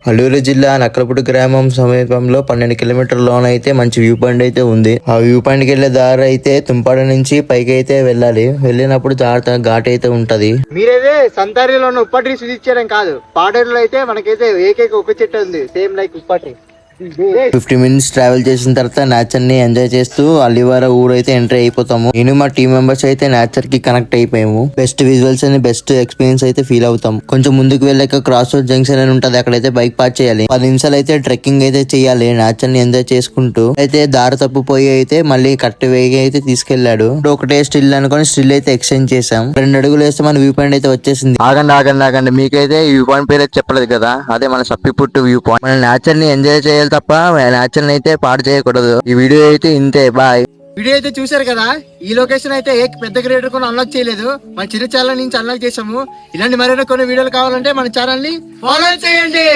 అల్లూరు జిల్లా నక్కలపూడి గ్రామం సమీపంలో 12 కిలోమీటర్లలోనైతే మంచి వ్యూ పాయింట్ అయితే ఉంది. ఆ వ్యూ పాయింట్ కి వెళ్లే దారి అయితే తుంపాడ నుంచి పైకి అయితే వెళ్ళాలి. వెళ్ళినప్పుడు జాగ్రత్త ఘాట్ అయితే ఉంటది. మీరైతే సంతారిలో ఉన్న ఉప్పటి చూపించడం కాదు, పాడేరులో అయితే మనకైతే ఏకైక ఒక చెట్టు ఉంది, సేమ్ లైక్ ఉప్పటి. 50 మినిట్స్ ట్రావెల్ చేసిన తర్వాత నేచర్ ని ఎంజాయ్ చేస్తూ అల్లివార ఊరైతే ఎంట్రీ అయిపోతాము. నేను మా టీం మెంబర్స్ అయితే నేచర్ కి కనెక్ట్ అయిపోయాము. బెస్ట్ విజువల్స్ అని బెస్ట్ ఎక్స్పీరియన్స్ అయితే ఫీల్ అవుతాం. కొంచెం ముందుకు వెళ్ళాక క్రాస్ రోడ్ జంక్షన్ అని ఉంటది, అక్కడైతే బైక్ పార్క్ చేయాలి. 10 నిమిషాలు అయితే ట్రెక్కింగ్ అయితే చేయాలి. నేచర్ ని ఎంజాయ్ చేసుకుంటూ అయితే దారి తప్పిపోయి అయితే మళ్ళీ కట్ట వేగి అయితే తీసుకెళ్లాడు. ఒకటే స్టిల్ అనుకొని స్టిల్ అయితే ఎక్స్చేంజ్ చేసాం. 2 అడుగులు వేస్తే మన వ్యూ పాయింట్ అయితే వచ్చేసింది. ఆగండి మీకైతే ఈ వ్యూ పాయింట్ పేరు అయితే చెప్పలేదు కదా, అదే మన సప్పిపుట్టు వ్యూ పాయింట్. మన నేచర్ ని ఎంజాయ్ చేయాలి తప్ప నేచర్ ని అయితే పాడు చేయకూడదు. ఈ వీడియో అయితే ఇంతే, బాయ్. వీడియో అయితే చూసారు కదా, ఈ లొకేషన్ అయితే ఏ పెద్ద క్రియేటర్ కూడా అన్లాక్ చేయలేదు, మన చిన్న ఛానల్ నుంచి అన్లాక్ చేసాము. ఇలాంటి మరిన్ని కొన్ని వీడియోలు కావాలంటే మన ఛానల్ ని ఫాలో చేయండి.